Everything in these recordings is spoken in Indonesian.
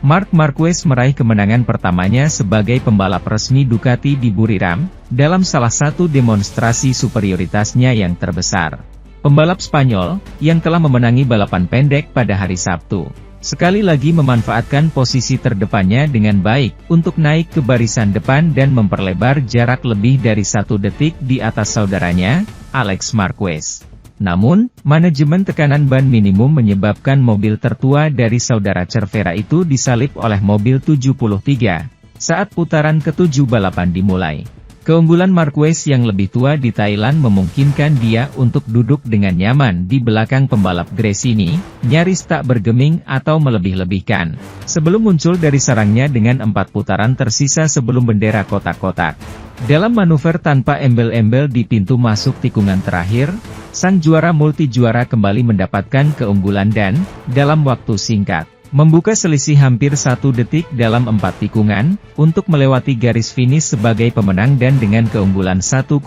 Marc Marquez meraih kemenangan pertamanya sebagai pembalap resmi Ducati di Buriram, dalam salah satu demonstrasi superioritasnya yang terbesar. Pembalap Spanyol, yang telah memenangi balapan pendek pada hari Sabtu, sekali lagi memanfaatkan posisi terdepannya dengan baik, untuk naik ke barisan depan dan memperlebar jarak lebih dari 1 detik di atas saudaranya, Alex Marquez. Namun, manajemen tekanan ban minimum menyebabkan mobil tertua dari saudara Cervera itu disalip oleh mobil 73, saat putaran ke-7 balapan dimulai. Keunggulan Marquez yang lebih tua di Thailand memungkinkan dia untuk duduk dengan nyaman di belakang pembalap Gresini, nyaris tak bergeming atau melebih-lebihkan, sebelum muncul dari sarangnya dengan 4 putaran tersisa sebelum bendera kotak-kotak. Dalam manuver tanpa embel-embel di pintu masuk tikungan terakhir, sang juara multi-juara kembali mendapatkan keunggulan dan, dalam waktu singkat, membuka selisih hampir 1 detik dalam 4 tikungan, untuk melewati garis finish sebagai pemenang dan dengan keunggulan 1,7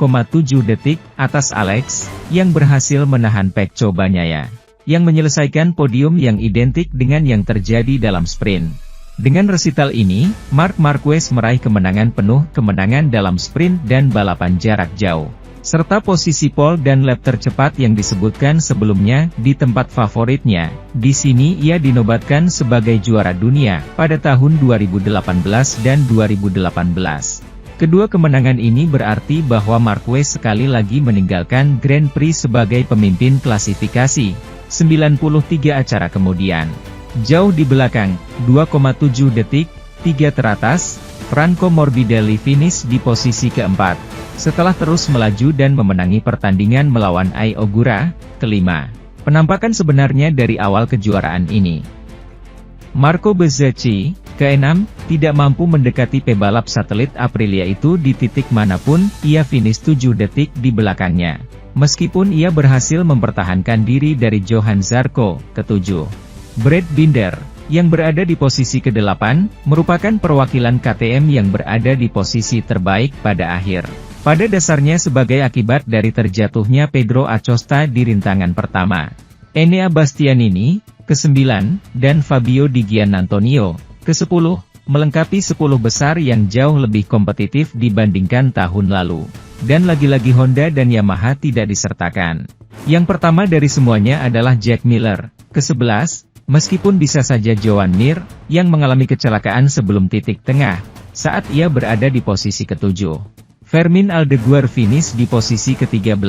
detik, atas Alex, yang berhasil menahan Pecco Bagnaia, yang menyelesaikan podium yang identik dengan yang terjadi dalam sprint. Dengan resital ini, Marc Marquez meraih kemenangan penuh kemenangan dalam sprint dan balapan jarak jauh, serta posisi pole dan lap tercepat yang disebutkan sebelumnya di tempat favoritnya. Di sini ia dinobatkan sebagai juara dunia pada tahun 2018 dan 2018. Kedua kemenangan ini berarti bahwa Marquez sekali lagi meninggalkan Grand Prix sebagai pemimpin klasifikasi, 93 acara kemudian. Jauh di belakang, 2,7 detik, 3 teratas, Franco Morbidelli finish di posisi keempat, setelah terus melaju dan memenangi pertandingan melawan Ai Ogura, kelima. Penampakan sebenarnya dari awal kejuaraan ini. Marco Bezzecchi, keenam, tidak mampu mendekati pebalap satelit Aprilia itu di titik manapun, ia finish 7 detik di belakangnya. Meskipun ia berhasil mempertahankan diri dari Johan Zarco, ketujuh. Brad Binder, yang berada di posisi ke-8, merupakan perwakilan KTM yang berada di posisi terbaik pada akhir. Pada dasarnya sebagai akibat dari terjatuhnya Pedro Acosta di rintangan pertama. Enea Bastianini, ke-9, dan Fabio Di Giannantonio, ke-10, melengkapi 10 besar yang jauh lebih kompetitif dibandingkan tahun lalu. Dan lagi-lagi Honda dan Yamaha tidak disertakan. Yang pertama dari semuanya adalah Jack Miller, ke-11, meskipun bisa saja Joan Mir, yang mengalami kecelakaan sebelum titik tengah, saat ia berada di posisi ke-7. Fermin Aldeguer finish di posisi ke-13,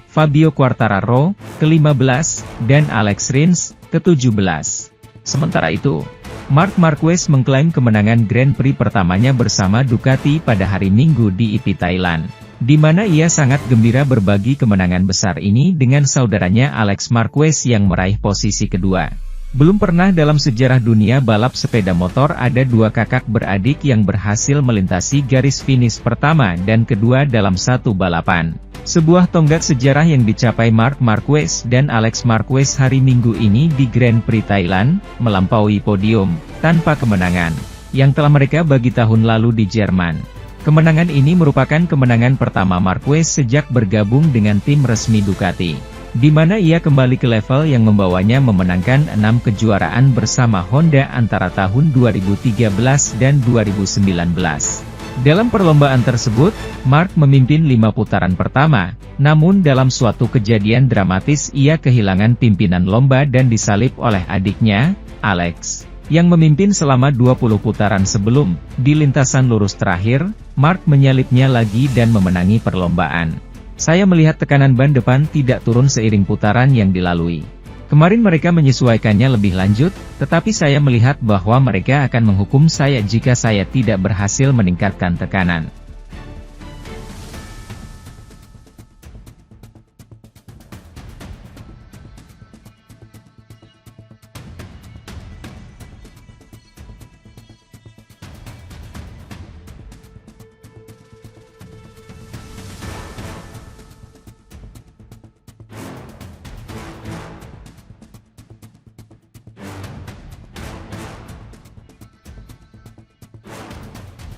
Fabio Quartararo, ke-15, dan Alex Rins, ke-17. Sementara itu, Marc Marquez mengklaim kemenangan Grand Prix pertamanya bersama Ducati pada hari Minggu di IP Thailand, di mana ia sangat gembira berbagi kemenangan besar ini dengan saudaranya Alex Marquez yang meraih posisi kedua. Belum pernah dalam sejarah dunia balap sepeda motor ada 2 kakak beradik yang berhasil melintasi garis finish pertama dan kedua dalam satu balapan. Sebuah tonggak sejarah yang dicapai Marc Marquez dan Alex Marquez hari Minggu ini di Grand Prix Thailand, melampaui podium, tanpa kemenangan, yang telah mereka bagi tahun lalu di Jerman. Kemenangan ini merupakan kemenangan pertama Marquez sejak bergabung dengan tim resmi Ducati, di mana ia kembali ke level yang membawanya memenangkan 6 kejuaraan bersama Honda antara tahun 2013 dan 2019. Dalam perlombaan tersebut, Marc memimpin 5 putaran pertama, namun dalam suatu kejadian dramatis ia kehilangan pimpinan lomba dan disalip oleh adiknya, Alex, yang memimpin selama 20 putaran sebelum, di lintasan lurus terakhir, Marc menyalipnya lagi dan memenangi perlombaan. Saya melihat tekanan ban depan tidak turun seiring putaran yang dilalui. Kemarin mereka menyesuaikannya lebih lanjut, tetapi saya melihat bahwa mereka akan menghukum saya jika saya tidak berhasil meningkatkan tekanan.